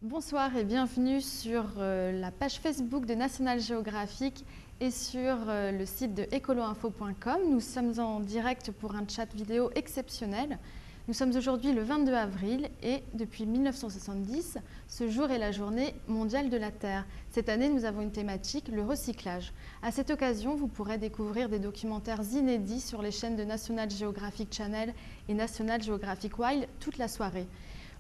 Bonsoir et bienvenue sur la page Facebook de National Geographic et sur le site de ecoloinfo.com. Nous sommes en direct pour un chat vidéo exceptionnel. Nous sommes aujourd'hui le 22 avril et depuis 1970, ce jour est la journée mondiale de la Terre. Cette année, nous avons une thématique, le recyclage. À cette occasion, vous pourrez découvrir des documentaires inédits sur les chaînes de National Geographic Channel et National Geographic Wild toute la soirée.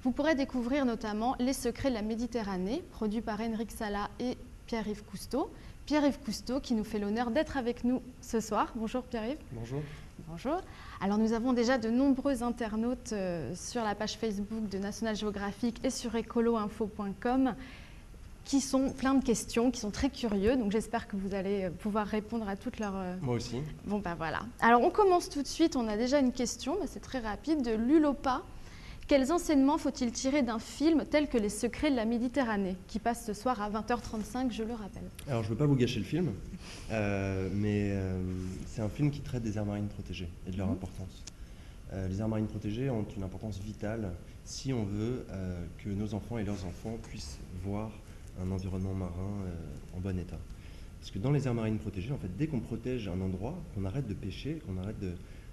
Vous pourrez découvrir notamment Les secrets de la Méditerranée, produit par Enric Sala et Pierre-Yves Cousteau. Pierre-Yves Cousteau qui nous fait l'honneur d'être avec nous ce soir. Bonjour Pierre-Yves. Bonjour. Bonjour. Alors nous avons déjà de nombreux internautes sur la page Facebook de National Geographic et sur ecoloinfo.com qui sont plein de questions, qui sont très curieux. Donc j'espère que vous allez pouvoir répondre à toutes leurs... Moi aussi. Bon ben voilà. Alors on commence tout de suite. On a déjà une question, c'est très rapide, de Lulopa. Quels enseignements faut-il tirer d'un film tel que Les secrets de la Méditerranée, qui passe ce soir à 20h35, je le rappelle? Alors, je ne veux pas vous gâcher le film, mais c'est un film qui traite des aires marines protégées et de leur importance. Les aires marines protégées ont une importance vitale si on veut que nos enfants et leurs enfants puissent voir un environnement marin en bon état. Parce que dans les aires marines protégées, en fait, dès qu'on protège un endroit, qu'on arrête de pêcher, qu'on arrête de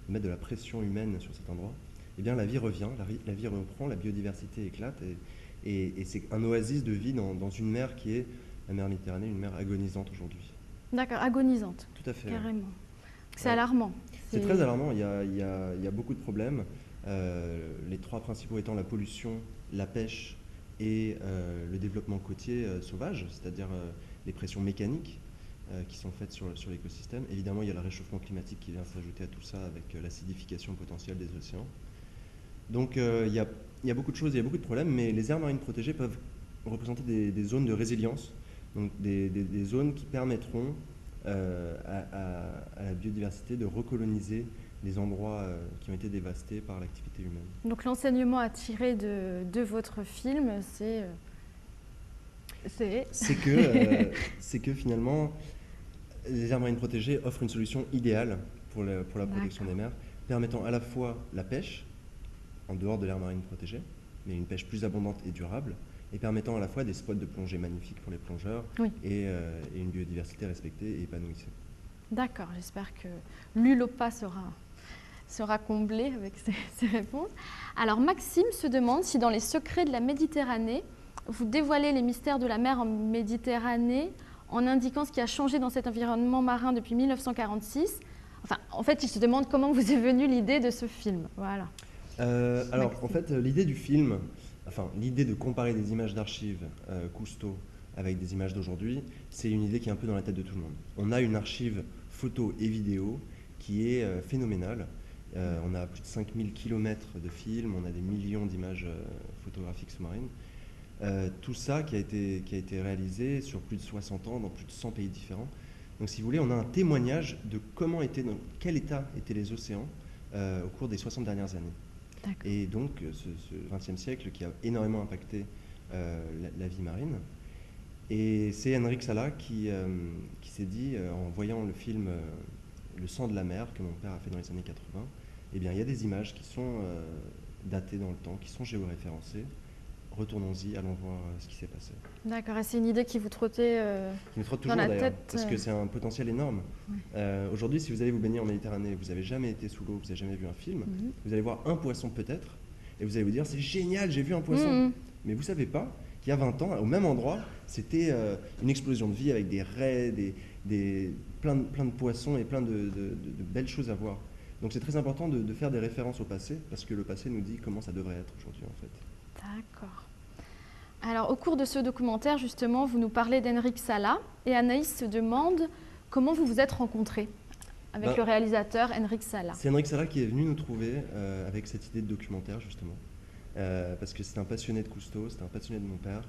mettre de la pression humaine sur cet endroit, eh bien, la vie revient, la vie reprend, la biodiversité éclate et c'est un oasis de vie dans une mer qui est la mer Méditerranée, une mer agonisante aujourd'hui. D'accord, agonisante. Tout à fait. Carrément. C'est alarmant. C'est très alarmant, il y a beaucoup de problèmes. Les trois principaux étant la pollution, la pêche et le développement côtier sauvage, c'est-à-dire les pressions mécaniques qui sont faites sur l'écosystème. Évidemment, il y a le réchauffement climatique qui vient s'ajouter à tout ça avec l'acidification potentielle des océans. Donc il y a beaucoup de choses, il y a beaucoup de problèmes, mais les aires marines protégées peuvent représenter des zones de résilience, donc des zones qui permettront à la biodiversité de recoloniser les endroits qui ont été dévastés par l'activité humaine. Donc l'enseignement à tirer de votre film, c'est que finalement, les aires marines protégées offrent une solution idéale pour la protection des mers, permettant à la fois la pêche, en dehors de l'aire marine protégée, mais une pêche plus abondante et durable, et permettant à la fois des spots de plongée magnifiques pour les plongeurs et une biodiversité respectée et épanouissée. D'accord, j'espère que l'ULOPA sera comblé avec ces réponses. Alors Maxime se demande si dans Les secrets de la Méditerranée, vous dévoilez les mystères de la mer en Méditerranée en indiquant ce qui a changé dans cet environnement marin depuis 1946. Enfin, en fait, il se demande comment vous est venue l'idée de ce film. Voilà. Alors, en fait, l'idée du film, l'idée de comparer des images d'archives Cousteau avec des images d'aujourd'hui, c'est une idée qui est un peu dans la tête de tout le monde. On a une archive photo et vidéo qui est phénoménale. On a plus de 5000 km de films, on a des millions d'images photographiques sous-marines. Tout ça qui a été réalisé sur plus de 60 ans dans plus de 100 pays différents. Donc, si vous voulez, on a un témoignage de dans quel état étaient les océans au cours des 60 dernières années. Et donc, ce XXe siècle qui a énormément impacté la vie marine. Et c'est Enric Sala qui s'est dit, en voyant le film Le sang de la mer, que mon père a fait dans les années 80, eh bien, il y a des images qui sont datées dans le temps, qui sont géoréférencées. Retournons-y, allons voir ce qui s'est passé. D'accord, et c'est une idée qui vous trottait qui me trotte dans toujours la d'ailleurs, tête parce que c'est un potentiel énorme. Aujourd'hui, si vous allez vous baigner en Méditerranée, vous n'avez jamais été sous l'eau, vous n'avez jamais vu un film, vous allez voir un poisson peut-être, et vous allez vous dire c'est génial, j'ai vu un poisson. Mais vous ne savez pas qu'il y a 20 ans, au même endroit, c'était une explosion de vie avec des raies, plein de poissons et plein de belles choses à voir. Donc c'est très important de faire des références au passé, parce que le passé nous dit comment ça devrait être aujourd'hui en fait. D'accord. Alors, au cours de ce documentaire, justement, vous nous parlez d'Enric Sala et Anaïs se demande comment vous vous êtes rencontrés avec le réalisateur Enric Sala. C'est Enric Sala qui est venu nous trouver avec cette idée de documentaire, justement, parce que c'est un passionné de Cousteau, c'est un passionné de mon père,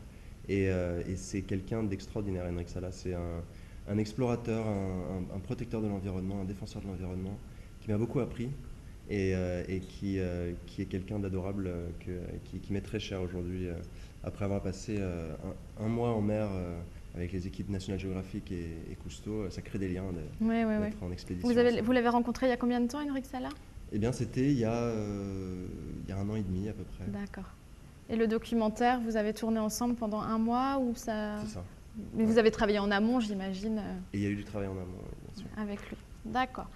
et c'est quelqu'un d'extraordinaire, Enric Sala. C'est un explorateur, un protecteur de l'environnement, un défenseur de l'environnement, qui m'a beaucoup appris. Et qui est quelqu'un d'adorable qui m'est très cher aujourd'hui après avoir passé un mois en mer avec les équipes National Geographic et Cousteau. Ça crée des liens d'être en expédition. Vous l'avez rencontré il y a combien de temps, Enric Sala? Eh bien, c'était il y a 1 an et demi à peu près. D'accord. Et le documentaire, vous avez tourné ensemble pendant 1 mois ou ça... C'est ça. Mais vous avez travaillé en amont, j'imagine. Et il y a eu du travail en amont, oui, bien sûr. Avec lui. D'accord.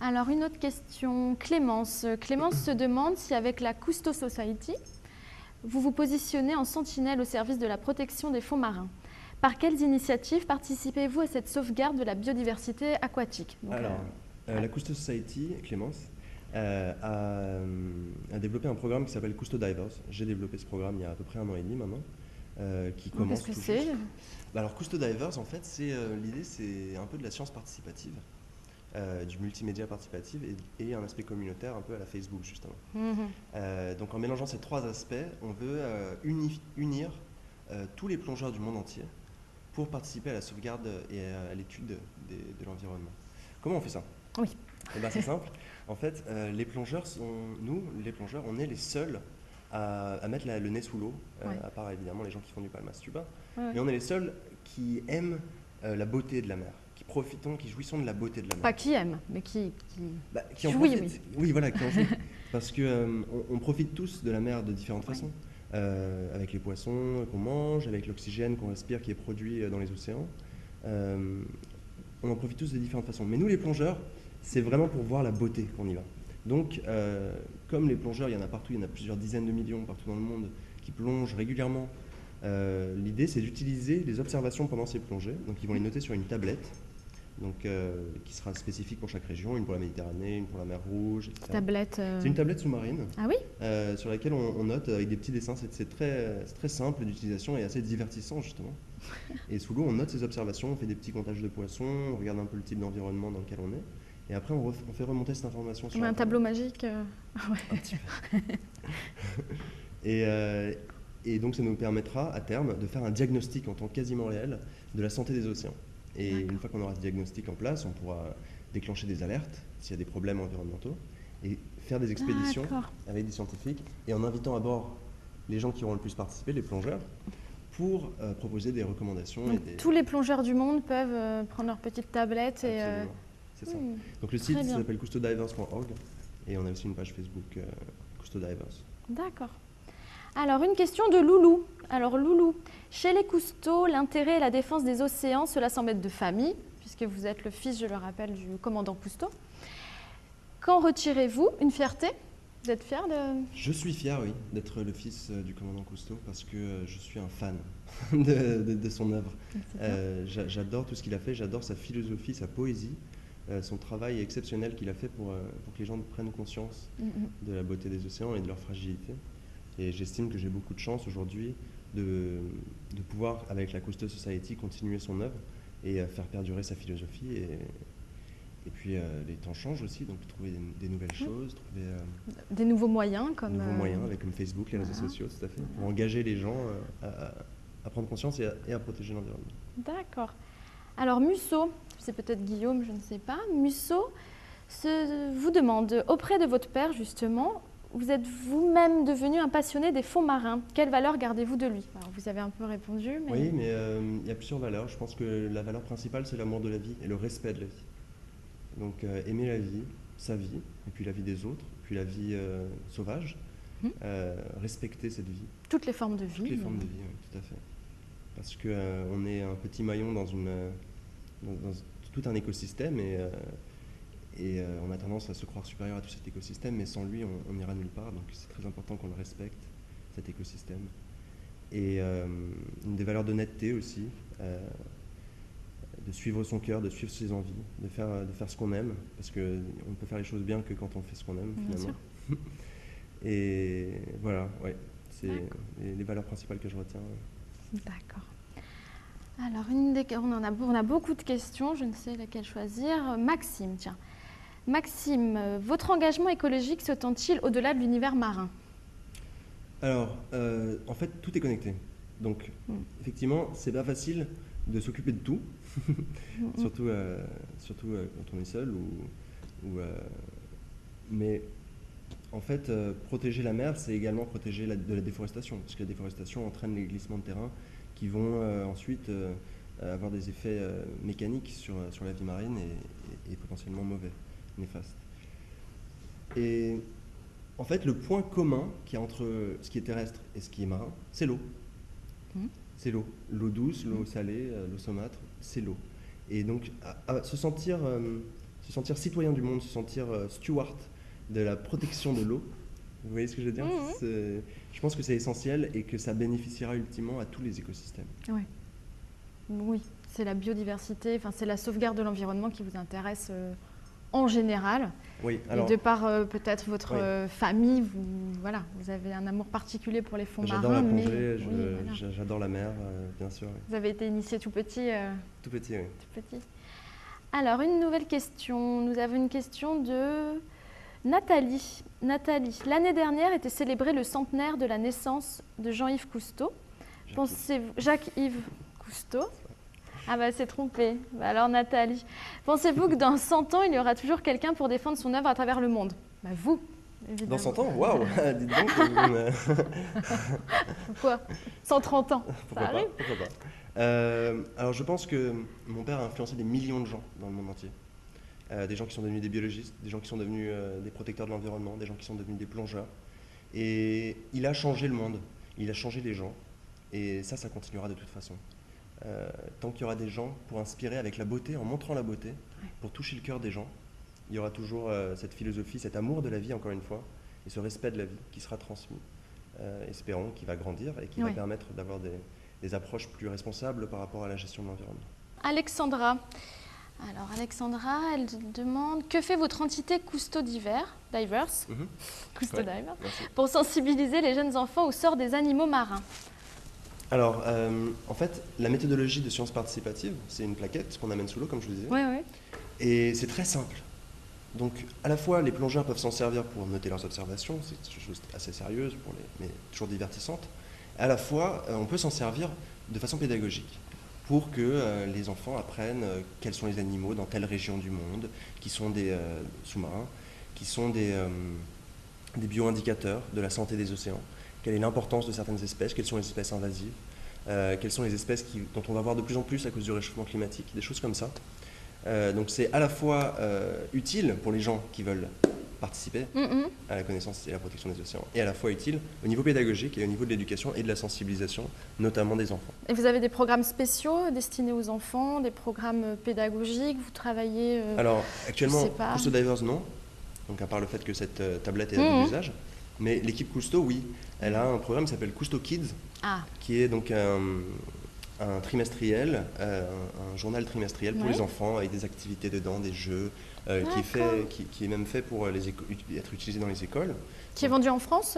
Alors, une autre question. Clémence. Clémence se demande si avec la Cousteau Society, vous vous positionnez en sentinelle au service de la protection des fonds marins. Par quelles initiatives participez-vous à cette sauvegarde de la biodiversité aquatique? Donc, alors, la Cousteau Society, Clémence, a développé un programme qui s'appelle Cousteau Divers. J'ai développé ce programme il y a à peu près 1 an et demi maintenant, qui commence. Qu'est-ce que c'est? Alors, Cousteau Divers, en fait, l'idée, c'est un peu de la science participative, du multimédia participatif et un aspect communautaire un peu à la Facebook, justement. Donc, en mélangeant ces 3 aspects, on veut unir tous les plongeurs du monde entier pour participer à la sauvegarde et à l'étude de l'environnement. Comment on fait ça? Oui. Eh ben, c'est simple. En fait, les plongeurs, on est les seuls à mettre le nez sous l'eau, à part évidemment les gens qui font du palmas tuba. Mais on est les seuls qui aiment la beauté de la mer, qui jouissons de la beauté de la mer. Pas qui aiment, mais qui en jouit, profitent. Oui, voilà, qui en jouit. Parce qu'on profite tous de la mer de différentes façons. Avec les poissons qu'on mange, avec l'oxygène qu'on respire qui est produit dans les océans. On en profite tous de différentes façons. Mais nous, les plongeurs, c'est vraiment pour voir la beauté qu'on y va. Donc, comme les plongeurs, il y en a partout, il y en a plusieurs dizaines de millions partout dans le monde qui plongent régulièrement, l'idée, c'est d'utiliser les observations pendant ces plongées. Donc, ils vont les noter sur une tablette, donc, qui sera spécifique pour chaque région, une pour la Méditerranée, une pour la mer Rouge, etc. Tablette, C'est une tablette sous-marine, ah oui, sur laquelle on note avec des petits dessins. C'est très simple d'utilisation et assez divertissant, justement. Et sous l'eau, on note ces observations, on fait des petits comptages de poissons, on regarde un peu le type d'environnement dans lequel on est. Et après, on fait remonter cette information sur un tableau magique. Un petit peu. Et donc, ça nous permettra, à terme, de faire un diagnostic en temps quasiment réel de la santé des océans. Et une fois qu'on aura ce diagnostic en place, on pourra déclencher des alertes s'il y a des problèmes environnementaux et faire des expéditions avec des scientifiques et en invitant à bord les gens qui auront le plus participé, les plongeurs, pour proposer des recommandations. Donc, tous les plongeurs du monde peuvent prendre leur petite tablette et... C'est ça. Donc le site s'appelle coustodivers.org et on a aussi une page Facebook Cousteau Divers. D'accord. Alors, une question de Loulou. Alors, Loulou, chez les Cousteau, l'intérêt et la défense des océans, cela semble être de famille, puisque vous êtes le fils, je le rappelle, du commandant Cousteau. Qu'en retirez-vous? Une fierté? Vous êtes fier de... Je suis fier, oui, d'être le fils du commandant Cousteau parce que je suis un fan de son œuvre. J'adore tout ce qu'il a fait, j'adore sa philosophie, sa poésie, son travail exceptionnel qu'il a fait pour que les gens prennent conscience de la beauté des océans et de leur fragilité. Et j'estime que j'ai beaucoup de chance aujourd'hui de pouvoir, avec la Cousteau Society, continuer son œuvre et faire perdurer sa philosophie. Et puis les temps changent aussi, donc trouver des nouvelles choses, trouver des nouveaux moyens comme Facebook, les réseaux sociaux, tout à fait, pour engager les gens à prendre conscience et à protéger l'environnement. D'accord. Alors Musso, c'est peut-être Guillaume, je ne sais pas, Musso vous demande, auprès de votre père justement, vous êtes vous-même devenu un passionné des fonds marins. Quelle valeur gardez-vous de lui? Alors, vous avez un peu répondu. Mais... Oui, mais il y a plusieurs valeurs. Je pense que la valeur principale, c'est l'amour de la vie et le respect de la vie. Donc aimer la vie, sa vie, et puis la vie des autres, puis la vie sauvage, respecter cette vie. Toutes les formes de vie. Toutes les formes de vie, oui, tout à fait. Parce qu'on est un petit maillon dans tout un écosystème et on a tendance à se croire supérieur à tout cet écosystème, mais sans lui, on n'ira nulle part. Donc c'est très important qu'on le respecte, cet écosystème. Et une des valeurs d'honnêteté aussi, de suivre son cœur, de suivre ses envies, de faire ce qu'on aime, parce qu'on ne peut faire les choses bien que quand on fait ce qu'on aime, finalement. Et voilà, ouais, c'est les valeurs principales que je retiens. D'accord. Alors, on a beaucoup de questions, je ne sais laquelle choisir. Maxime, tiens. Maxime, votre engagement écologique se tend-il au-delà de l'univers marin? Alors, en fait, tout est connecté. Donc, effectivement, c'est pas facile de s'occuper de tout, surtout quand on est seul. Mais en fait, protéger la mer, c'est également protéger de la déforestation, parce que la déforestation entraîne les glissements de terrain qui vont ensuite avoir des effets mécaniques sur la vie marine et potentiellement mauvais, néfastes. Et En fait, le point commun qu'il y a entre ce qui est terrestre et ce qui est marin, c'est l'eau. C'est l'eau. L'eau douce, l'eau salée, l'eau saumâtre, c'est l'eau. Et donc, à se sentir citoyen du monde, se sentir steward de la protection de l'eau, vous voyez ce que je veux dire? Je pense que c'est essentiel et que ça bénéficiera ultimement à tous les écosystèmes. Ouais. Oui, c'est la biodiversité, c'est la sauvegarde de l'environnement qui vous intéresse en général. Oui, alors, et de par peut-être votre famille, vous avez un amour particulier pour les fonds marins. J'adore la plongée, j'adore la mer, bien sûr. Oui. Vous avez été initié tout petit Tout petit, oui. Tout petit. Alors, une nouvelle question. Nous avons une question de Nathalie. Nathalie, l'année dernière était célébré le centenaire de la naissance de Jean-Yves Cousteau. Jacques-Yves Cousteau. Ah bah c'est trompé. Bah alors Nathalie, pensez-vous que dans 100 ans, il y aura toujours quelqu'un pour défendre son œuvre à travers le monde? Bah vous, évidemment. Dans 100 ans? Waouh. Dites donc. Pourquoi 130 ans. Pourquoi pas, pourquoi pas. Alors je pense que mon père a influencé des millions de gens dans le monde entier. Des gens qui sont devenus des biologistes, des gens qui sont devenus des protecteurs de l'environnement, des gens qui sont devenus des plongeurs. Et il a changé le monde, il a changé les gens. Et ça continuera de toute façon. Tant qu'il y aura des gens pour inspirer avec la beauté, en montrant la beauté, pour toucher le cœur des gens, il y aura toujours cette philosophie, cet amour de la vie, encore une fois, et ce respect de la vie qui sera transmis, espérons, qui va grandir et qui va permettre d'avoir des approches plus responsables par rapport à la gestion de l'environnement. Alexandra. Alors Alexandra, elle demande que fait votre entité Cousteau Divers, Cousteau Divers, pour sensibiliser les jeunes enfants au sort des animaux marins? Alors, en fait, la méthodologie de sciences participatives, c'est une plaquette qu'on amène sous l'eau, comme je vous disais. Oui. Et c'est très simple. Donc, à la fois, les plongeurs peuvent s'en servir pour noter leurs observations, c'est une chose assez sérieuse, mais toujours divertissante. À la fois, on peut s'en servir de façon pédagogique pour que les enfants apprennent quels sont les animaux dans telle région du monde, qui sont des sous-marins, qui sont des bioindicateurs de la santé des océans. Quelle est l'importance de certaines espèces, quelles sont les espèces invasives, quelles sont les espèces dont on va voir de plus en plus à cause du réchauffement climatique, des choses comme ça. Donc c'est à la fois utile pour les gens qui veulent participer à la connaissance et à la protection des océans, et à la fois utile au niveau pédagogique et au niveau de l'éducation et de la sensibilisation, notamment des enfants. Et vous avez des programmes spéciaux destinés aux enfants, des programmes pédagogiques, vous travaillez Alors actuellement, Cousteau Divers non, donc à part le fait que cette tablette est à double usage. Mais l'équipe Cousteau, oui, elle a un programme qui s'appelle Cousteau Kids, qui est donc un trimestriel, un journal trimestriel pour les enfants avec des activités dedans, des jeux, qui est même fait pour être utilisé dans les écoles. Qui est vendu en France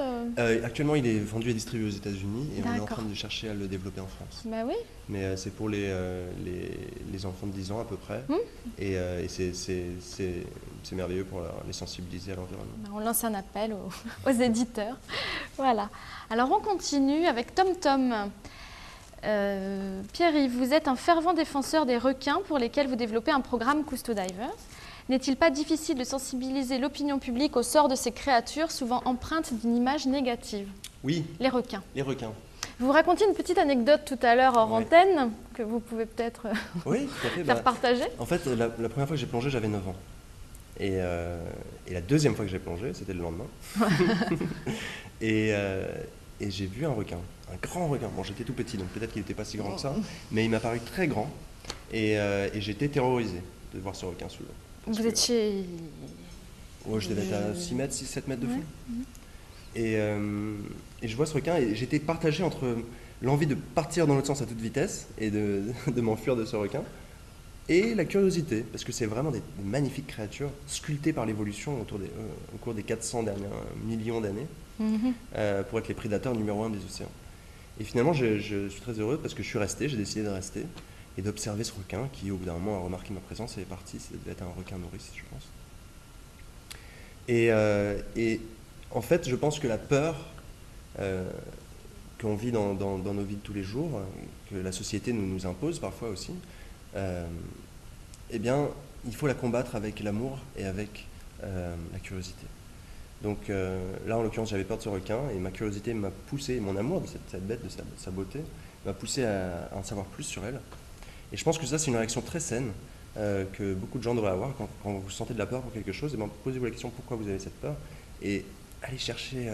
Actuellement, il est vendu et distribué aux États-Unis et on est en train de chercher à le développer en France. Bah oui. Mais c'est pour les enfants de 10 ans à peu près. Et c'est merveilleux pour les sensibiliser à l'environnement. On lance un appel aux éditeurs. Voilà. Alors on continue avec TomTom. Pierre-Yves, vous êtes un fervent défenseur des requins pour lesquels vous développez un programme Cousteau Divers. N'est-il pas difficile de sensibiliser l'opinion publique au sort de ces créatures souvent empreintes d'une image négative? Oui. Les requins. Les requins. Vous racontiez une petite anecdote tout à l'heure hors antenne que vous pouvez peut-être faire partager. En fait, la première fois que j'ai plongé, j'avais 9 ans. Et la deuxième fois que j'ai plongé, c'était le lendemain. et j'ai vu un requin, un grand requin. Bon, j'étais tout petit, donc peut-être qu'il n'était pas si grand que ça, mais il m'a paru très grand. Et j'étais terrorisé de voir ce requin sous l'eau. Vous étiez... Je devais être à 6 mètres, 6-7 mètres de fond. Et je vois ce requin et j'étais partagé entre l'envie de partir dans l'autre sens à toute vitesse et de m'enfuir de ce requin, et la curiosité, parce que c'est vraiment des magnifiques créatures sculptées par l'évolution au cours des 400 derniers millions d'années pour être les prédateurs numéro 1 des océans. Et finalement, je suis très heureux parce que je suis resté, j'ai décidé de rester et d'observer ce requin qui, au bout d'un moment, a remarqué ma présence et est parti. Ça devait être un requin nourrice, je pense. Et en fait, je pense que la peur qu'on vit dans nos vies de tous les jours, que la société nous impose parfois aussi, eh bien, il faut la combattre avec l'amour et avec la curiosité. Donc là, en l'occurrence, j'avais peur de ce requin et ma curiosité m'a poussé, mon amour de cette bête, de sa beauté, m'a poussé à en savoir plus sur elle. Et je pense que ça, c'est une réaction très saine que beaucoup de gens devraient avoir quand vous sentez de la peur pour quelque chose. Eh bien, posez-vous la question pourquoi vous avez cette peur. Et allez chercher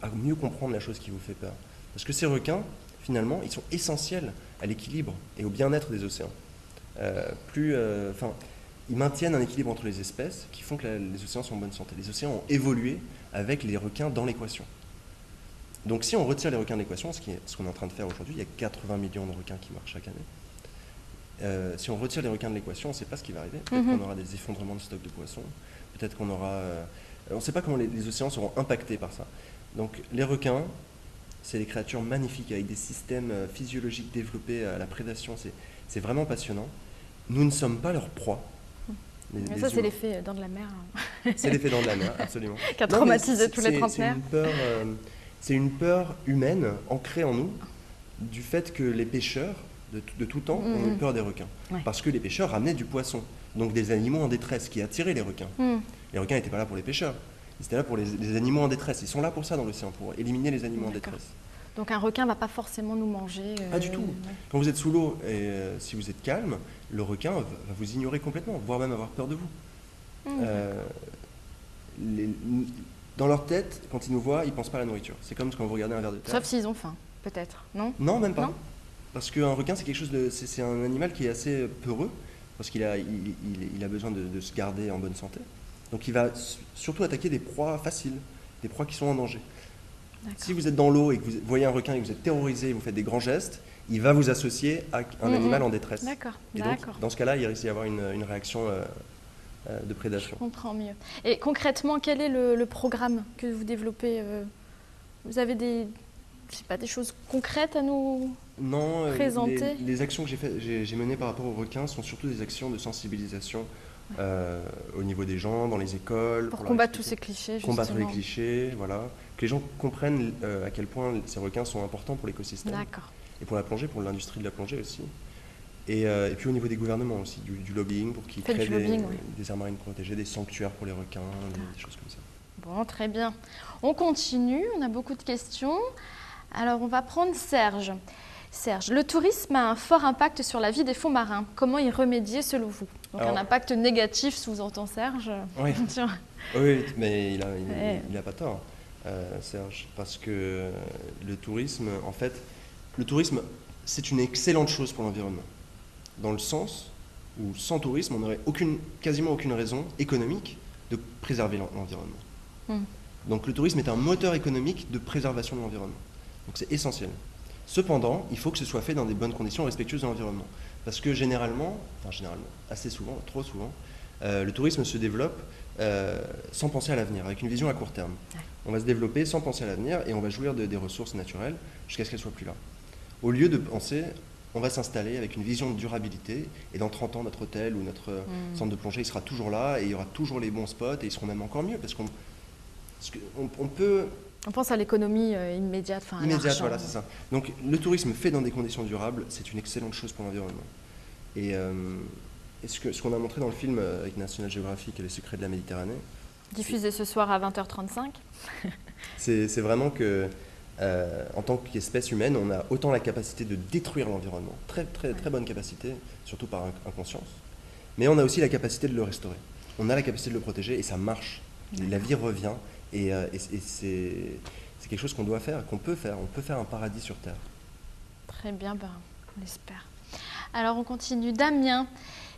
à mieux comprendre la chose qui vous fait peur. Parce que ces requins, finalement, ils sont essentiels à l'équilibre et au bien-être des océans. Ils maintiennent un équilibre entre les espèces qui font que les océans sont en bonne santé. Les océans ont évolué avec les requins dans l'équation. Donc si on retire les requins de l'équation, ce qu'on est en train de faire aujourd'hui, il y a 80 millions de requins qui meurent chaque année. Si on retire les requins de l'équation, on ne sait pas ce qui va arriver. Peut-être qu'on aura des effondrements de stocks de poissons, peut-être qu'on aura... on ne sait pas comment les océans seront impactés par ça. Donc les requins, c'est des créatures magnifiques avec des systèmes physiologiques développés à la prédation. C'est vraiment passionnant. Nous ne sommes pas leur proie. Ça, c'est l'effet dents de la mer. C'est l'effet dents de la mer, absolument. Qui a traumatisé tous les trentenaires. C'est une peur humaine ancrée en nous du fait que les pêcheurs de tout temps ont eu peur des requins. Ouais. Parce que les pêcheurs ramenaient du poisson, donc des animaux en détresse qui attiraient les requins. Les requins n'étaient pas là pour les pêcheurs, ils étaient là pour les animaux en détresse. Ils sont là pour ça dans l'océan, pour éliminer les animaux en détresse. Donc un requin ne va pas forcément nous manger. Pas du tout. Ouais. Quand vous êtes sous l'eau et si vous êtes calme, le requin va vous ignorer complètement, voire même avoir peur de vous. Dans leur tête, quand ils nous voient, ils ne pensent pas à la nourriture. C'est comme quand vous regardez un ver de terre. Sauf s'ils ont faim, peut-être, non? Non, même pas. Non, parce qu'un requin, c'est quelque chose c'est un animal qui est assez peureux, parce qu'il a besoin de se garder en bonne santé. Donc il va surtout attaquer des proies faciles, des proies qui sont en danger. Si vous êtes dans l'eau et que vous voyez un requin et que vous êtes terrorisé et vous faites des grands gestes, il va vous associer à un animal en détresse. D'accord. Et donc, dans ce cas-là, il risque d'y avoir une réaction de prédation. Je comprends mieux. Et concrètement, quel est le programme que vous développez? Vous avez des choses concrètes à nous présenter? Les actions que j'ai menées par rapport aux requins sont surtout des actions de sensibilisation au niveau des gens, dans les écoles. Pour combattre tous ces clichés, justement. Combattre les clichés, voilà. Que les gens comprennent à quel point ces requins sont importants pour l'écosystème. D'accord. Et pour la plongée, pour l'industrie de la plongée aussi. Et puis au niveau des gouvernements aussi, du lobbying pour qu'ils créent des aires marines protégées, des sanctuaires pour les requins, des choses comme ça. Bon, très bien. On continue, on a beaucoup de questions. Alors on va prendre Serge. Serge, le tourisme a un fort impact sur la vie des fonds marins. Comment y remédier selon vous? Donc un impact négatif, sous-entend Serge. Oui, oui, mais il n'a pas tort, Serge, parce que le tourisme, en fait, c'est une excellente chose pour l'environnement, dans le sens où sans tourisme, on n'aurait quasiment aucune raison économique de préserver l'environnement. Donc le tourisme est un moteur économique de préservation de l'environnement. Donc c'est essentiel. Cependant, il faut que ce soit fait dans des bonnes conditions respectueuses de l'environnement. Parce que généralement, assez souvent, trop souvent, le tourisme se développe sans penser à l'avenir, avec une vision à court terme. On va se développer sans penser à l'avenir et on va jouir des ressources naturelles jusqu'à ce qu'elles ne soient plus là. Au lieu de penser, on va s'installer avec une vision de durabilité et dans 30 ans, notre hôtel ou notre centre de plongée il sera toujours là et il y aura toujours les bons spots et ils seront même encore mieux parce qu'on peut... On pense à l'économie immédiate. Immédiate, voilà, c'est ça. Donc le tourisme fait dans des conditions durables, c'est une excellente chose pour l'environnement. Et ce qu'on a montré dans le film avec National Geographic et les secrets de la Méditerranée... Diffusé ce soir à 20h35. C'est vraiment que, en tant qu'espèce humaine, on a autant la capacité de détruire l'environnement, très bonne capacité, surtout par inconscience, mais on a aussi la capacité de le restaurer. On a la capacité de le protéger et ça marche. Et la vie revient. Et c'est quelque chose qu'on doit faire, qu'on peut faire. On peut faire un paradis sur Terre. Très bien, on l'espère. Alors on continue. Damien,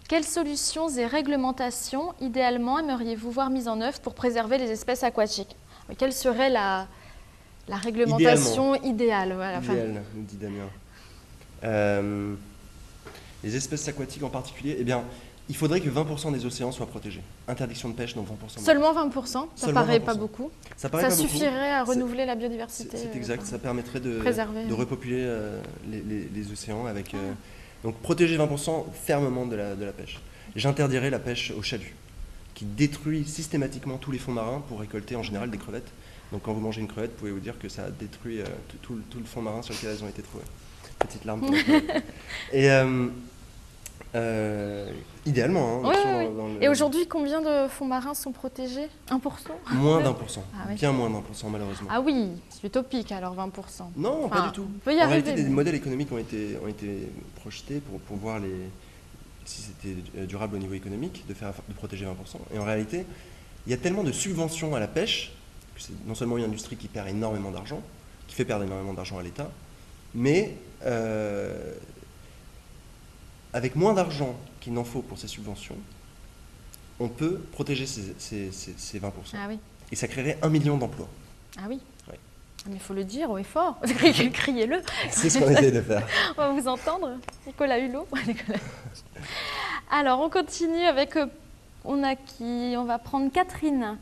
quelles solutions et réglementations idéalement aimeriez-vous voir mises en œuvre pour préserver les espèces aquatiques? Quelle serait la réglementation idéale? Voilà, idéale, nous dit Damien. Les espèces aquatiques en particulier, eh bien, il faudrait que 20% des océans soient protégés. Interdiction de pêche, donc 20%. Seulement 20%? Ça paraît pas beaucoup. Ça suffirait à renouveler la biodiversité. C'est exact, ça permettrait de repopuler les océans avec... donc protéger 20% fermement de la pêche. J'interdirais la pêche au chalut, qui détruit systématiquement tous les fonds marins pour récolter en général des crevettes. Donc quand vous mangez une crevette, vous pouvez vous dire que ça a détruit tout le fond marin sur lequel elles ont été trouvées. Petite larme pour la crevette. Et... idéalement. Oui. Et aujourd'hui, combien de fonds marins sont protégés? 1%? Moins d'1%. Bien moins d'1% malheureusement. Ah oui, c'est utopique alors 20%. Non, pas du tout. On peut y arriver. Réalité, des modèles économiques ont été projetés pour voir si c'était durable au niveau économique de protéger 20%. Et en réalité, il y a tellement de subventions à la pêche que c'est non seulement une industrie qui perd énormément d'argent, qui fait perdre énormément d'argent à l'État, mais avec moins d'argent qu'il n'en faut pour ces subventions, on peut protéger ces 20%. Ah oui. Et ça créerait 1 million d'emplois. Ah oui. Ouais. Mais il faut le dire haut et fort. Criez-le. C'est ce qu'on essaie de faire. On va vous entendre. Nicolas Hulot. Alors, on continue avec... On va prendre Catherine.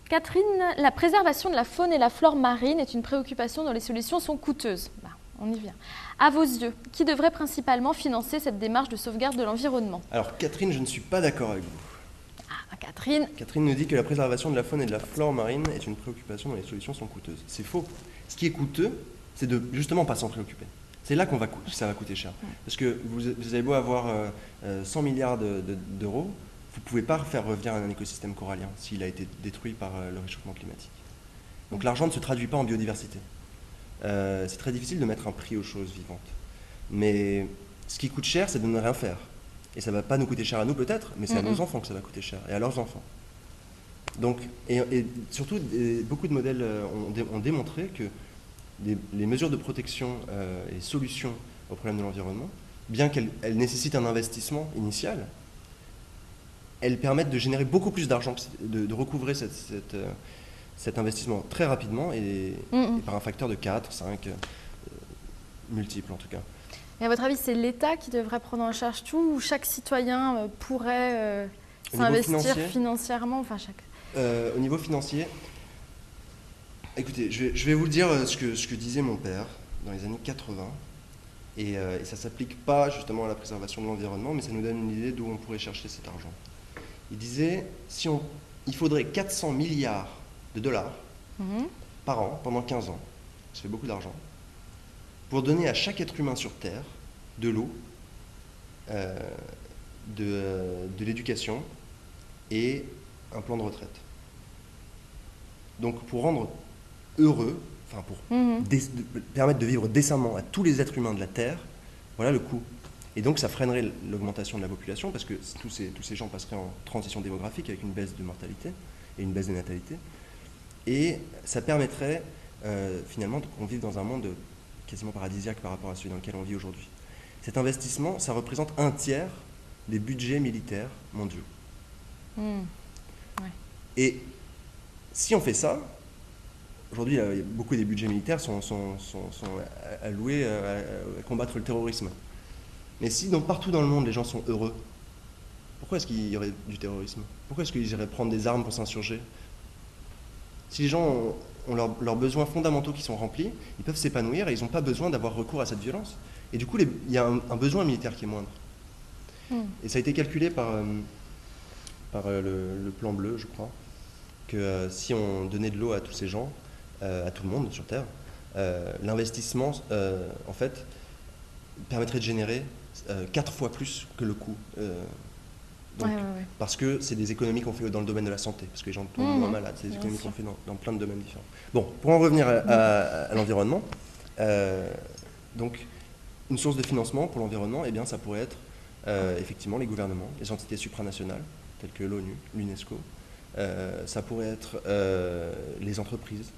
Catherine, la préservation de la faune et la flore marine est une préoccupation dont les solutions sont coûteuses. Bah, on y vient. À vos yeux, qui devrait principalement financer cette démarche de sauvegarde de l'environnement? Alors Catherine, je ne suis pas d'accord avec vous. Ah, Catherine. Catherine nous dit que la préservation de la faune et de la flore marine est une préoccupation dont les solutions sont coûteuses. C'est faux. Ce qui est coûteux, c'est de justement pas s'en préoccuper. C'est là ça va coûter cher. Parce que vous avez beau avoir 100 milliards d'euros, vous ne pouvez pas faire revenir un écosystème corallien s'il a été détruit par le réchauffement climatique. Donc l'argent ne se traduit pas en biodiversité. C'est très difficile de mettre un prix aux choses vivantes. Mais ce qui coûte cher, c'est de ne rien faire. Et ça ne va pas nous coûter cher à nous peut-être, mais c'est à nos enfants que ça va coûter cher, et à leurs enfants. Donc, et surtout, beaucoup de modèles ont démontré que les mesures de protection et les solutions aux problèmes de l'environnement, bien qu'elles nécessitent un investissement initial, elles permettent de générer beaucoup plus d'argent, de recouvrer cet investissement très rapidement et par un facteur de 4, 5, multiple en tout cas. Et à votre avis, c'est l'État qui devrait prendre en charge tout ou chaque citoyen pourrait s'investir financièrement Au niveau financier, écoutez, je vais vous le dire ce que disait mon père dans les années 80. Et ça ne s'applique pas justement à la préservation de l'environnement, mais ça nous donne une idée d'où on pourrait chercher cet argent. Il disait, il faudrait 400 milliards de dollars par an pendant 15 ans, ça fait beaucoup d'argent, pour donner à chaque être humain sur Terre de l'eau, de l'éducation et un plan de retraite. Donc pour rendre heureux, pour permettre de vivre décemment à tous les êtres humains de la Terre, voilà le coût. Et donc ça freinerait l'augmentation de la population parce que tous ces gens passeraient en transition démographique avec une baisse de mortalité et une baisse de natalité. Et ça permettrait finalement qu'on vive dans un monde quasiment paradisiaque par rapport à celui dans lequel on vit aujourd'hui. Cet investissement, ça représente 1/3 des budgets militaires mondiaux. Ouais. Et si on fait ça, aujourd'hui, beaucoup des budgets militaires sont alloués à combattre le terrorisme. Mais si partout dans le monde, les gens sont heureux, pourquoi est-ce qu'il y aurait du terrorisme? Pourquoi est-ce qu'ils iraient prendre des armes pour s'insurger? Si les gens ont leurs besoins fondamentaux qui sont remplis, ils peuvent s'épanouir et ils n'ont pas besoin d'avoir recours à cette violence. Et du coup, il y a un besoin militaire qui est moindre. Et ça a été calculé par le plan bleu, je crois, que si on donnait de l'eau à tous ces gens, à tout le monde sur Terre, l'investissement, en fait, permettrait de générer 4 fois plus que le coût. Parce que c'est des économies qu'on fait dans le domaine de la santé, parce que les gens tombent moins malades, c'est des économies qu'on fait dans plein de domaines différents. Bon, pour en revenir à l'environnement, donc une source de financement pour l'environnement, eh bien, ça pourrait être effectivement les gouvernements, les entités supranationales, telles que l'ONU, l'UNESCO, ça pourrait être les entreprises,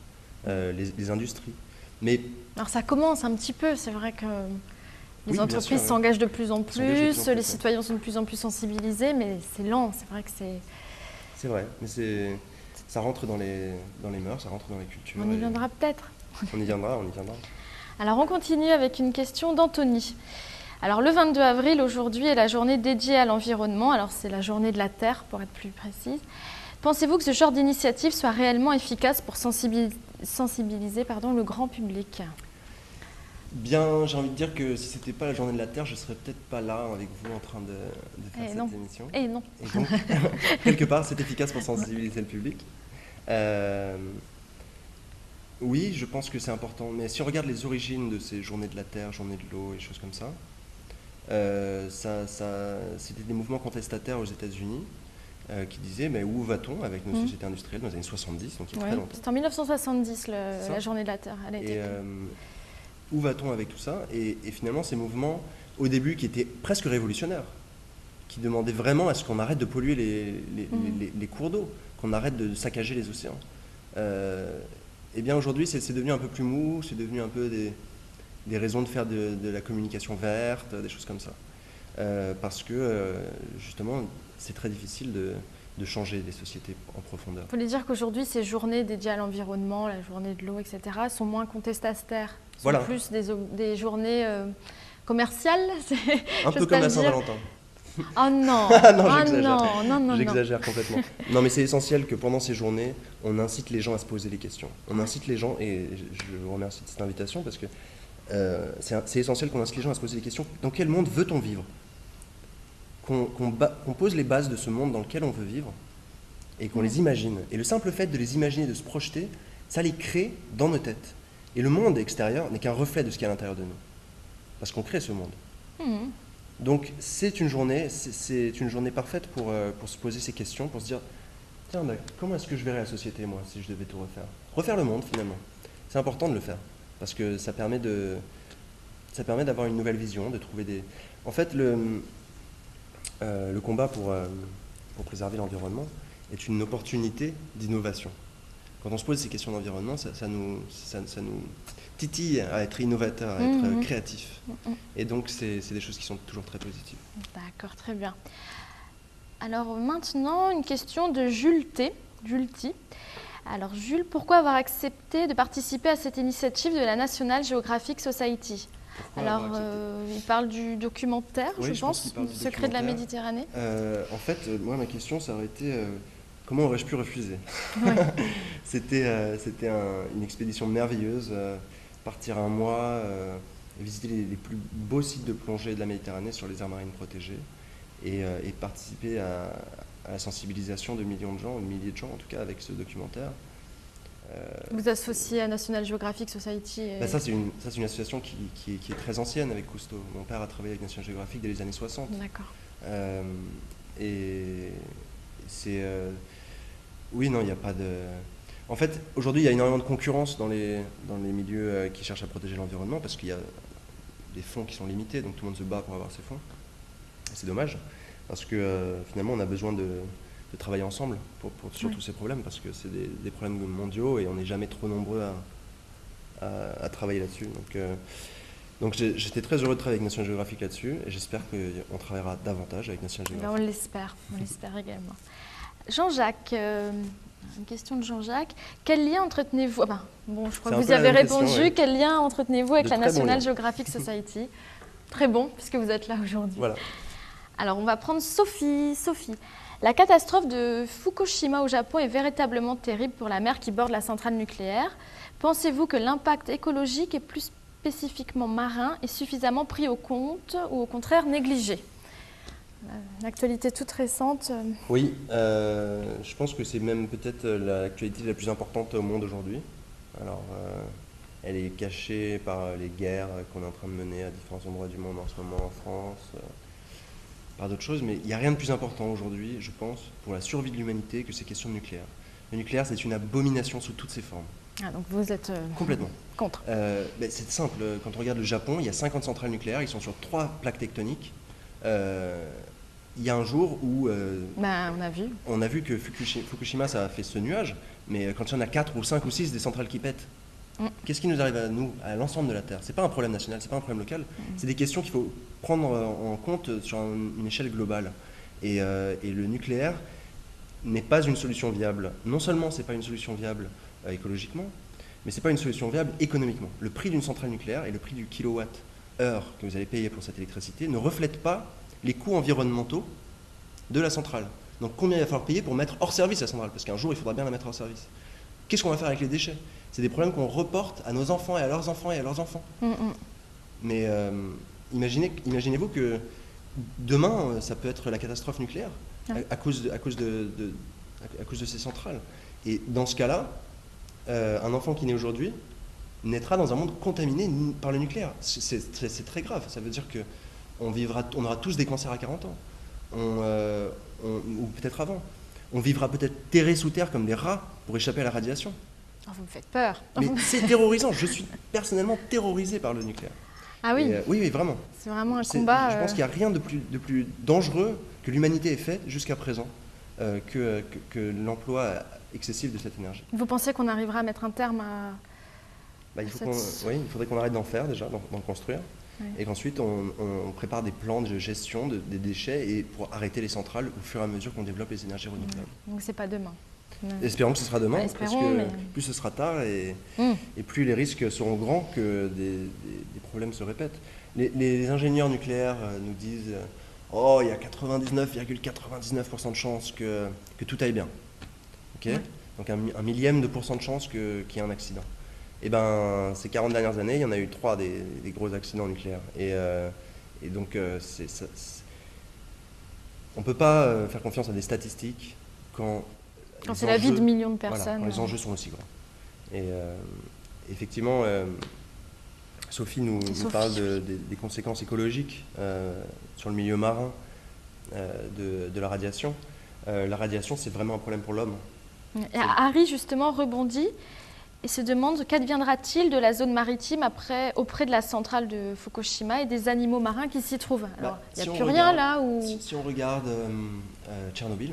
les industries. Mais alors ça commence un petit peu, c'est vrai que les entreprises s'engagent de plus en plus, les citoyens sont de plus en plus sensibilisés, mais c'est lent, c'est vrai que c'est... C'est vrai, mais ça rentre dans les mœurs, ça rentre dans les cultures. On y viendra peut-être. On y viendra. Alors on continue avec une question d'Anthony. Alors le 22 avril, aujourd'hui, est la journée dédiée à l'environnement, alors c'est la journée de la Terre pour être plus précise. Pensez-vous que ce genre d'initiative soit réellement efficace pour sensibiliser le grand public? Bien, j'ai envie de dire que si c'était pas la journée de la Terre, je serais peut-être pas là avec vous en train de faire cette émission. Et non. Et donc, quelque part, c'est efficace pour sensibiliser le public. Oui, je pense que c'est important. Mais si on regarde les origines de ces journées de la Terre, journées de l'eau et choses comme ça, c'était des mouvements contestataires aux États-Unis qui disaient mais où va-t-on avec nos sociétés industrielles dans les années 70, donc il y a très longtemps. C'était en 1970 la journée de la Terre. Elle a été où va-t-on avec tout ça et finalement ces mouvements au début qui étaient presque révolutionnaires, qui demandaient vraiment à ce qu'on arrête de polluer les cours d'eau, qu'on arrête de saccager les océans, Eh bien aujourd'hui c'est devenu un peu plus mou, c'est devenu un peu des raisons de faire de la communication verte, des choses comme ça. Parce que justement c'est très difficile de changer des sociétés en profondeur. Il faut dire qu'aujourd'hui ces journées dédiées à l'environnement, la journée de l'eau, etc. sont moins contestataires, sont plus des journées commerciales. Un peu comme la Saint-Valentin. Oh non, non, j'exagère complètement. Non, mais c'est essentiel que pendant ces journées, on incite les gens à se poser des questions. On incite les gens, et je vous remercie de cette invitation, parce que c'est essentiel qu'on incite les gens à se poser des questions. Dans quel monde veut-on vivre ? Qu'on pose les bases de ce monde dans lequel on veut vivre, et qu'on les imagine. Et le simple fait de les imaginer, de se projeter, ça les crée dans nos têtes. Et le monde extérieur n'est qu'un reflet de ce qu'il y a à l'intérieur de nous. Parce qu'on crée ce monde. Donc c'est une journée parfaite pour se poser ces questions, pour se dire tiens, comment est-ce que je verrais la société moi si je devais tout refaire ? Refaire le monde finalement. C'est important de le faire parce que ça permet d'avoir une nouvelle vision, de trouver des. En fait le combat pour préserver l'environnement est une opportunité d'innovation. Quand on se pose ces questions d'environnement, ça nous titille à être innovateur, à être créatif. Et donc, c'est des choses qui sont toujours très positives. D'accord, très bien. Alors maintenant, une question de Jules T. Alors Jules, pourquoi avoir accepté de participer à cette initiative de la National Geographic Society ? Alors, il parle du documentaire, je pense, Le secret de la Méditerranée. En fait, moi, ma question, ça aurait été... comment aurais-je pu refuser ? C'était une expédition merveilleuse, partir un mois, visiter les plus beaux sites de plongée de la Méditerranée sur les aires marines protégées et participer à la sensibilisation de millions de gens, de milliers de gens en tout cas, avec ce documentaire. Vous associez à National Geographic Society Ça, c'est une association qui est très ancienne avec Cousteau. Mon père a travaillé avec National Geographic dès les années 60. D'accord. Et c'est... oui, non, il n'y a pas de... En fait, aujourd'hui, il y a énormément de concurrence dans les milieux qui cherchent à protéger l'environnement parce qu'il y a des fonds qui sont limités, donc tout le monde se bat pour avoir ces fonds. Et c'est dommage, parce que finalement, on a besoin de travailler ensemble sur tous ces problèmes, parce que c'est des problèmes mondiaux et on n'est jamais trop nombreux à travailler là-dessus. Donc j'étais très heureux de travailler avec National Geographic là-dessus, et j'espère qu'on travaillera davantage avec National Geographic. On l'espère également. Jean-Jacques, une question de Jean-Jacques. Quel lien entretenez-vous je crois que vous y avez répondu. Question, oui. Quel lien entretenez-vous avec la National bon Geographic Society ? Très bon, puisque vous êtes là aujourd'hui. Voilà. Alors, on va prendre Sophie. La catastrophe de Fukushima au Japon est véritablement terrible pour la mer qui borde la centrale nucléaire. Pensez-vous que l'impact écologique et plus spécifiquement marin est suffisamment pris au compte ou au contraire négligé ? Une actualité toute récente. Oui, je pense que c'est même peut-être l'actualité la plus importante au monde aujourd'hui. Alors, elle est cachée par les guerres qu'on est en train de mener à différents endroits du monde en ce moment, en France, par d'autres choses, mais il n'y a rien de plus important aujourd'hui, je pense, pour la survie de l'humanité que ces questions de nucléaire. Le nucléaire, c'est une abomination sous toutes ses formes. Ah, donc vous êtes complètement contre. C'est simple, quand on regarde le Japon, il y a 50 centrales nucléaires, ils sont sur 3 plaques tectoniques. Il y a un jour où on a vu que Fukushima, ça a fait ce nuage, mais quand il y en a 4 ou 5 ou 6 des centrales qui pètent, qu'est-ce qui nous arrive à nous, à l'ensemble de la Terre ? C'est pas un problème national, c'est pas un problème local, c'est des questions qu'il faut prendre en compte sur une échelle globale. Et le nucléaire n'est pas une solution viable. Non seulement c'est pas une solution viable écologiquement, mais c'est pas une solution viable économiquement. Le prix d'une centrale nucléaire et le prix du kilowatt-heure que vous allez payer pour cette électricité ne reflètent pas les coûts environnementaux de la centrale. Donc combien il va falloir payer pour mettre hors service la centrale ? Parce qu'un jour, il faudra bien la mettre hors service. Qu'est-ce qu'on va faire avec les déchets ? C'est des problèmes qu'on reporte à nos enfants et à leurs enfants et à leurs enfants. Mais imaginez-vous que demain, ça peut être la catastrophe nucléaire à cause de ces centrales. Et dans ce cas-là, un enfant qui naît aujourd'hui naîtra dans un monde contaminé par le nucléaire. C'est très grave. Ça veut dire qu'on aura tous des cancers à 40 ans, ou peut-être avant. On vivra peut-être terrés sous terre comme des rats pour échapper à la radiation. Oh, vous me faites peur. Mais c'est terrorisant. Je suis personnellement terrorisé par le nucléaire. Ah oui ? Oui, vraiment. C'est vraiment un combat. Je pense qu'il n'y a rien de plus dangereux que l'humanité ait fait jusqu'à présent que l'emploi excessive de cette énergie. Vous pensez qu'on arrivera à mettre un terme à... Il faudrait qu'on arrête d'en faire déjà, d'en construire, et qu'ensuite on prépare des plans de gestion des déchets et pour arrêter les centrales au fur et à mesure qu'on développe les énergies renouvelables. Donc c'est pas demain. Espérons que ce sera demain, parce que mais... plus ce sera tard et plus les risques seront grands que des problèmes se répètent. Les ingénieurs nucléaires nous disent oh, il y a 99,99% de chances que tout aille bien. Okay, donc un millième de pourcent de chances qu'il y ait un accident. Et ces 40 dernières années, il y en a eu 3 des gros accidents nucléaires. Et donc, on ne peut pas faire confiance à des statistiques quand c'est la vie de millions de personnes. Voilà, quand les enjeux sont aussi grands. Et effectivement, Sophie nous parle des conséquences écologiques sur le milieu marin de la radiation. La radiation, c'est vraiment un problème pour l'homme. Harry, justement, rebondit et se demande qu'adviendra-t-il de la zone maritime auprès de la centrale de Fukushima et des animaux marins qui s'y trouvent. Alors, il n'y a plus rien là où... Si on regarde Tchernobyl,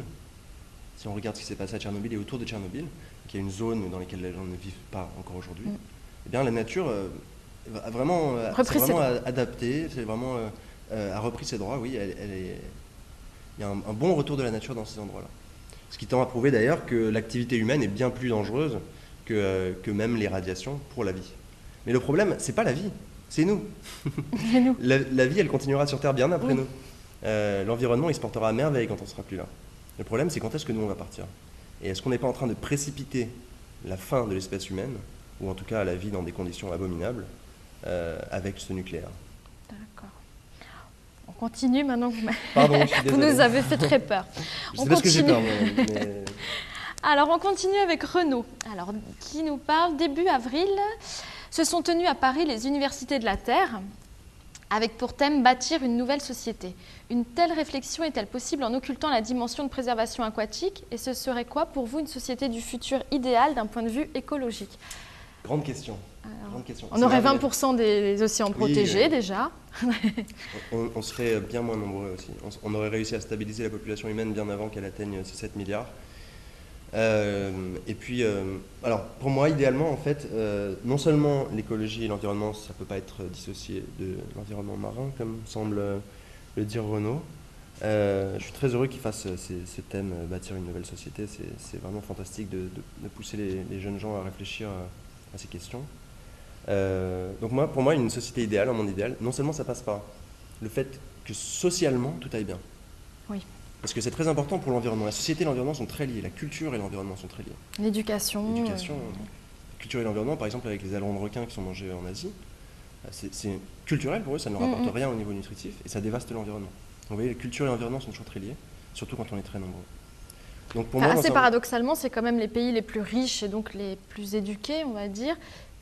si on regarde ce qui s'est passé à Tchernobyl et autour de Tchernobyl, qui est une zone dans laquelle les gens ne vivent pas encore aujourd'hui, eh bien la nature a vraiment adapté, a repris ses droits. Oui, il y a un bon retour de la nature dans ces endroits-là. Ce qui tend à prouver d'ailleurs que l'activité humaine est bien plus dangereuse que même les radiations pour la vie. Mais le problème, c'est pas la vie, c'est nous. nous. La vie, elle continuera sur Terre bien après nous. L'environnement, il se portera à merveille quand on ne sera plus là. Le problème, c'est quand est-ce que nous, on va partir. Et est-ce qu'on n'est pas en train de précipiter la fin de l'espèce humaine, ou en tout cas la vie dans des conditions abominables, avec ce nucléaire. D'accord. On continue maintenant. Pardon, je suis désolé. Vous nous avez fait très peur. Je sais pas ce que j'ai peur, mais... Alors, on continue avec Renaud, qui nous parle. Début avril, se sont tenues à Paris les universités de la Terre, avec pour thème bâtir une nouvelle société. Une telle réflexion est-elle possible en occultant la dimension de préservation aquatique? Et ce serait quoi pour vous une société du futur idéale d'un point de vue écologique? Grande question. Grande question. On aurait 20% des océans protégés déjà. On serait bien moins nombreux aussi. On aurait réussi à stabiliser la population humaine bien avant qu'elle atteigne ces 7 milliards. Et puis, alors pour moi, idéalement, en fait, non seulement l'écologie et l'environnement, ça ne peut pas être dissocié de l'environnement marin, comme semble le dire Renaud. Je suis très heureux qu'il fasse ce thème, bâtir une nouvelle société. C'est vraiment fantastique de pousser les jeunes gens à réfléchir à ces questions. Donc pour moi, une société idéale, un monde idéal, non seulement ça passe par le fait que socialement, tout aille bien. Oui. Parce que c'est très important pour l'environnement. La société et l'environnement sont très liés. La culture et l'environnement sont très liés. L'éducation. La culture et l'environnement, par exemple, avec les ailerons de requins qui sont mangés en Asie, c'est culturel pour eux, ça ne leur apporte rien au niveau nutritif et ça dévaste l'environnement. Donc vous voyez, la culture et l'environnement sont toujours très liés, surtout quand on est très nombreux. Donc pour moi, assez paradoxalement, c'est quand même les pays les plus riches et donc les plus éduqués, on va dire,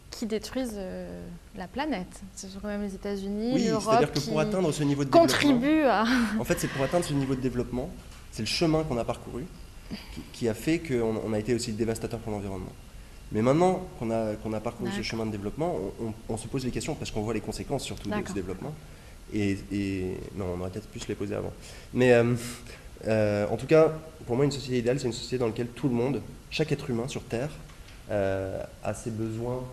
qui détruisent la planète. Ce sont quand même les États-Unis, l'Europe, c'est-à-dire que pour atteindre ce niveau de contribuent à... En fait, c'est pour atteindre ce niveau de développement, c'est le chemin qu'on a parcouru qui a fait qu'on a été aussi dévastateur pour l'environnement. Mais maintenant qu'on a parcouru ce chemin de développement, on se pose les questions parce qu'on voit les conséquences surtout de ce développement. Non, on aurait peut-être pu se les poser avant. Mais en tout cas, pour moi, une société idéale, c'est une société dans laquelle tout le monde, chaque être humain sur Terre, a ses besoins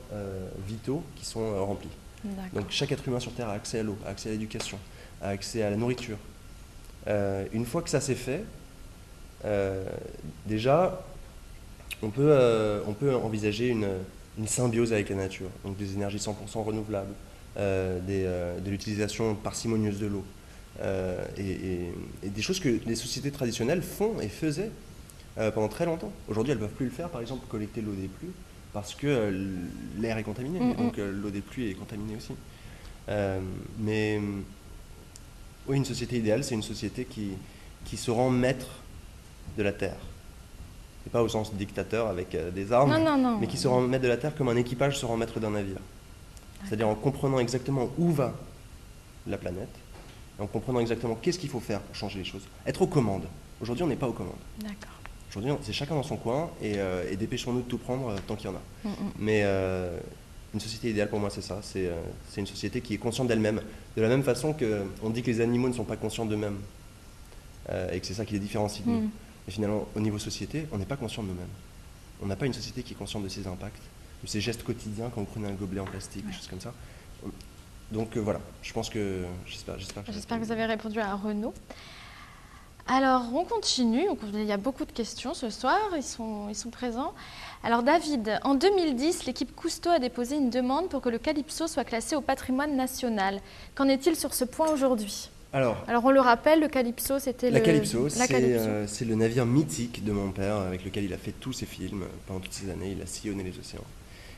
vitaux qui sont remplis. Donc chaque être humain sur Terre a accès à l'eau, a accès à l'éducation, a accès à la nourriture. Une fois que ça s'est fait, déjà, on peut envisager une symbiose avec la nature, donc des énergies 100% renouvelables, de l'utilisation parcimonieuse de l'eau, et des choses que les sociétés traditionnelles font et faisaient pendant très longtemps. Aujourd'hui, elles ne peuvent plus le faire, par exemple, collecter l'eau des pluies, parce que l'air est contaminé, donc l'eau des pluies est contaminée aussi. Mais oui, une société idéale, c'est une société qui se rend maître de la Terre. Et pas au sens dictateur avec des armes, mais qui se rend maître de la Terre comme un équipage se rend maître d'un navire. C'est-à-dire en comprenant exactement où va la planète, et en comprenant exactement qu'est-ce qu'il faut faire pour changer les choses. Être aux commandes. Aujourd'hui, on n'est pas aux commandes. D'accord. Aujourd'hui, c'est chacun dans son coin et dépêchons-nous de tout prendre tant qu'il y en a. Mais une société idéale pour moi, c'est ça. C'est une société qui est consciente d'elle-même. De la même façon qu'on dit que les animaux ne sont pas conscients d'eux-mêmes et que c'est ça qui les différencie de nous. Mais finalement, au niveau société, on n'est pas conscient de nous-mêmes. On n'a pas une société qui est consciente de ses impacts, de ses gestes quotidiens quand vous prenez un gobelet en plastique, des choses comme ça. Donc voilà, je pense que J'espère que vous avez répondu à Renaud. Alors, on continue. Il y a beaucoup de questions ce soir. Ils sont présents. Alors, David, en 2010, l'équipe Cousteau a déposé une demande pour que le Calypso soit classé au patrimoine national. Qu'en est-il sur ce point aujourd'hui ? Alors, on le rappelle, le Calypso, c'était la Calypso, c'est le navire mythique de mon père avec lequel il a fait tous ses films pendant toutes ces années. Il a sillonné les océans.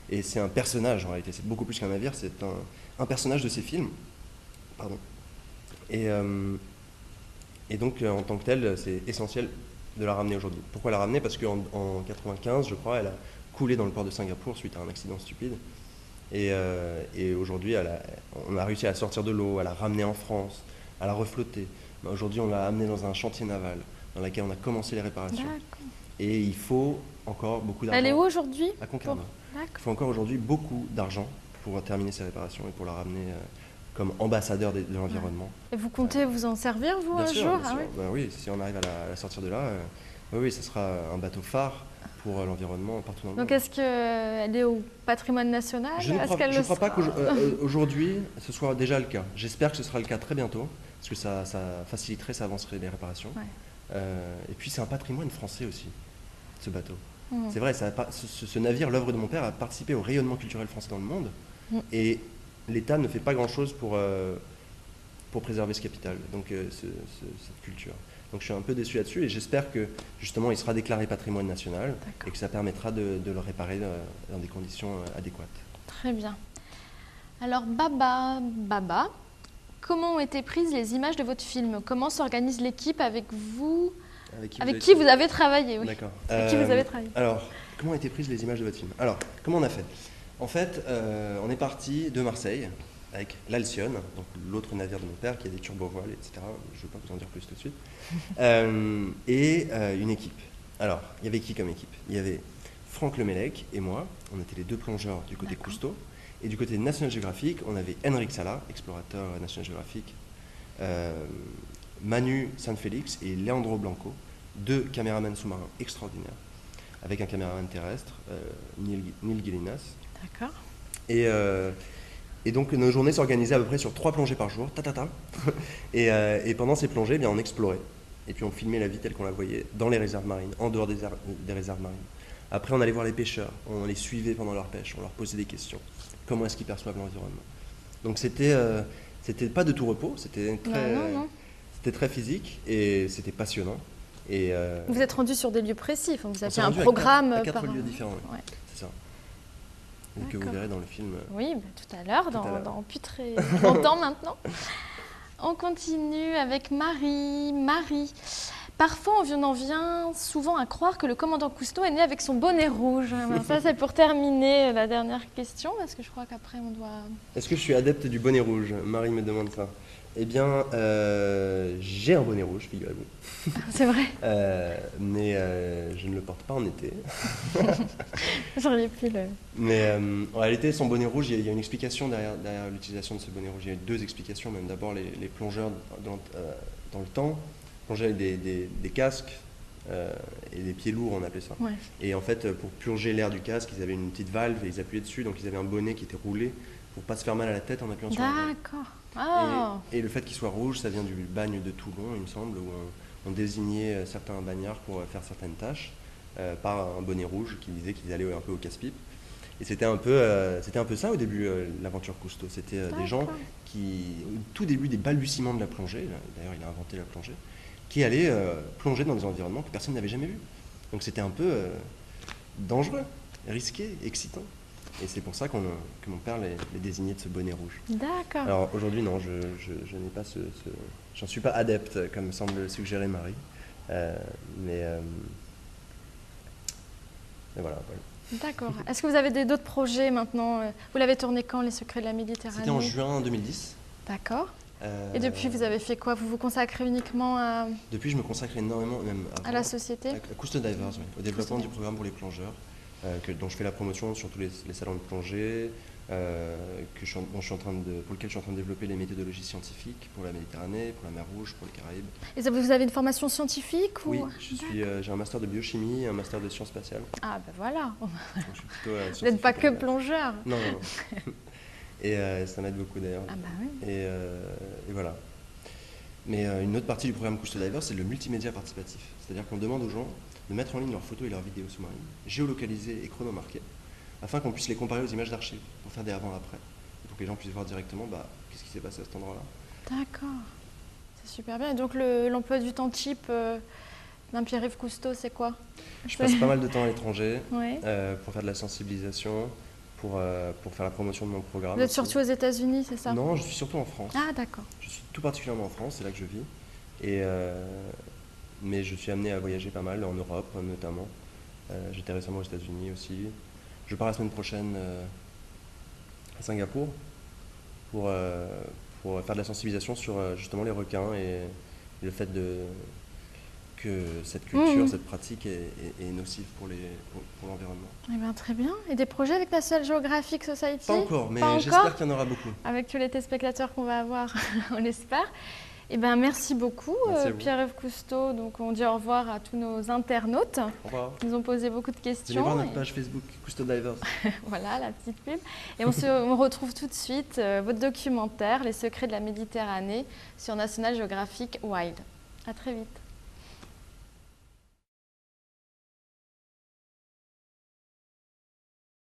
Et c'est un personnage, en réalité. C'est beaucoup plus qu'un navire. C'est un personnage de ses films. Pardon. Et donc, en tant que tel, c'est essentiel de la ramener aujourd'hui. Pourquoi la ramener ? Parce qu'en 1995, je crois, elle a coulé dans le port de Singapour suite à un accident stupide. Et aujourd'hui, on a réussi à la sortir de l'eau, à la ramener en France, à la reflotter. Aujourd'hui, on l'a amenée dans un chantier naval dans lequel on a commencé les réparations. D'accord. Et il faut encore beaucoup d'argent. Elle est où aujourd'hui ? À Concarneau. Il faut encore aujourd'hui beaucoup d'argent pour terminer ces réparations et pour la ramener comme ambassadeur de l'environnement. Et vous comptez vous en servir, vous, bien un sûr, jour bien sûr. Oui, si on arrive à la sortir de là, oui, ce sera un bateau phare pour l'environnement partout dans le monde. Donc est-ce qu'elle est au patrimoine national ? Je ne crois pas qu'aujourd'hui ce soit déjà le cas. J'espère que ce sera le cas très bientôt, parce que ça faciliterait, ça avancerait les réparations. Ouais. Et puis c'est un patrimoine français aussi, ce bateau. C'est vrai, ce navire, l'œuvre de mon père, a participé au rayonnement culturel français dans le monde. Et l'État ne fait pas grand-chose pour préserver ce capital, donc cette culture. Donc je suis un peu déçu là-dessus et j'espère que justement il sera déclaré patrimoine national et que ça permettra de le réparer dans des conditions adéquates. Très bien. Alors Baba, comment ont été prises les images de votre film ? Comment s'organise l'équipe avec vous ? Avec qui vous avez travaillé, oui. D'accord. Avec qui vous avez travaillé ? Alors, comment ont été prises les images de votre film ? Alors, comment on a fait ? En fait, on est parti de Marseille avec l'Alcyone, donc l'autre navire de mon père qui a des turbovoiles, etc. Je ne vais pas vous en dire plus tout de suite. Et une équipe. Alors, il y avait qui comme équipe ? Il y avait Franck Lemelec et moi. On était les deux plongeurs du côté Cousteau. Et du côté National Geographic, on avait Henrik Sala, explorateur National Geographic, Manu Sanfélix et Leandro Blanco, deux caméramans sous-marins extraordinaires, avec un caméraman terrestre, Neil Guilinas. D'accord. Et donc nos journées s'organisaient à peu près sur 3 plongées par jour, et pendant ces plongées, eh bien, on explorait. Et puis on filmait la vie telle qu'on la voyait dans les réserves marines, en dehors des réserves marines. Après, on allait voir les pêcheurs, on les suivait pendant leur pêche, on leur posait des questions. Comment est-ce qu'ils perçoivent l'environnement ? Donc c'était pas de tout repos, c'était très physique et c'était passionnant. Et vous êtes rendu sur des lieux précis, vous aviez un programme à 4 lieux différents, ouais. C'est ça. Que vous verrez dans le film. Oui, tout à l'heure, dans plus très longtemps maintenant. On continue avec Marie. Parfois, on en vient souvent à croire que le commandant Cousteau est né avec son bonnet rouge. Ça, c'est pour terminer la dernière question, parce que je crois qu'après, on doit... Est-ce que je suis adepte du bonnet rouge ? Marie me demande ça. Eh bien, j'ai un bonnet rouge, figurez-vous. C'est vrai. Mais je ne le porte pas en été. J'aurais pu le... Mais en réalité, son bonnet rouge, il y a une explication derrière l'utilisation de ce bonnet rouge. Il y a 2 explications, même. D'abord, les plongeurs dans le temps plongeaient avec des casques et des pieds lourds, on appelait ça. Ouais. Et en fait, pour purger l'air du casque, ils avaient une petite valve et ils appuyaient dessus, donc ils avaient un bonnet qui était roulé pour ne pas se faire mal à la tête en appuyant sur la valve. D'accord. Oh. Et le fait qu'il soit rouge, ça vient du bagne de Toulon, il me semble, où on désignait certains bagnards pour faire certaines tâches par un bonnet rouge qui disait qu'ils allaient un peu au casse-pipe. Et c'était un peu ça au début, l'aventure Cousteau. C'était des gens qui, au tout début des balbutiements de la plongée, d'ailleurs il a inventé la plongée, qui allaient plonger dans des environnements que personne n'avait jamais vus. Donc c'était un peu dangereux, risqué, excitant. Et c'est pour ça que mon père les désignait de ce bonnet rouge. D'accord. Alors aujourd'hui, non, je n'ai pas j'en suis pas adepte, comme semble le suggérer Marie. Mais voilà. D'accord. Est-ce que vous avez d'autres projets maintenant ? Vous l'avez tourné quand, Les Secrets de la Méditerranée ? C'était en juin 2010. D'accord. Et depuis, vous avez fait quoi ? Vous vous consacrez uniquement à... Depuis, je me consacre énormément, même à la société ? À Cousteau Divers, oui, au développement du programme pour les plongeurs, dont je fais la promotion sur tous les salons de plongée, pour lequel je suis en train de développer les méthodologies scientifiques pour la Méditerranée, pour la mer Rouge, pour les Caraïbes. Et ça, vous avez une formation scientifique Oui, ou... j'ai un master de biochimie et un master de sciences spatiales. Ah ben voilà, Donc, je suis plutôt, vous n'êtes pas que scientifique. plongeur. Non, non, non. Et ça m'aide beaucoup d'ailleurs. Ah bah oui. Et voilà. Mais une autre partie du programme Cousteau Diver, c'est le multimédia participatif. C'est-à-dire qu'on demande aux gens de mettre en ligne leurs photos et leurs vidéos sous-marines, géolocalisées et chronomarquées, afin qu'on puisse les comparer aux images d'archives, pour faire des avant-après, pour que les gens puissent voir directement qu'est-ce qui s'est passé à cet endroit-là. D'accord, c'est super bien. Et donc l'emploi du temps type d'un Pierre-Yves Cousteau, c'est quoi? Je passe pas mal de temps à l'étranger Oui. pour faire de la sensibilisation, pour faire la promotion de mon programme. Vous êtes aussi. surtout aux États-Unis, c'est ça? Non, je suis surtout en France. Ah d'accord. Je suis tout particulièrement en France, c'est là que je vis. Mais je suis amené à voyager pas mal, en Europe notamment. J'étais récemment aux États-Unis aussi. Je pars la semaine prochaine à Singapour pour faire de la sensibilisation sur justement les requins et le fait que cette culture, cette pratique est nocive pour l'environnement. Eh bien, très bien. Et des projets avec National Geographic Society? Pas encore, mais Pas j'espère encore qu'il y en aura beaucoup. Avec tous les téléspectateurs qu'on va avoir, on l'espère. Eh bien, merci beaucoup, Merci à vous. Pierre-Yves Cousteau. Donc, on dit au revoir à tous nos internautes. Au revoir. Ils nous ont posé beaucoup de Venez questions. voir notre page Facebook, Cousteau Divers. Voilà, la petite pub. Et on retrouve tout de suite votre documentaire, Les secrets de la Méditerranée, sur National Geographic Wild. À très vite.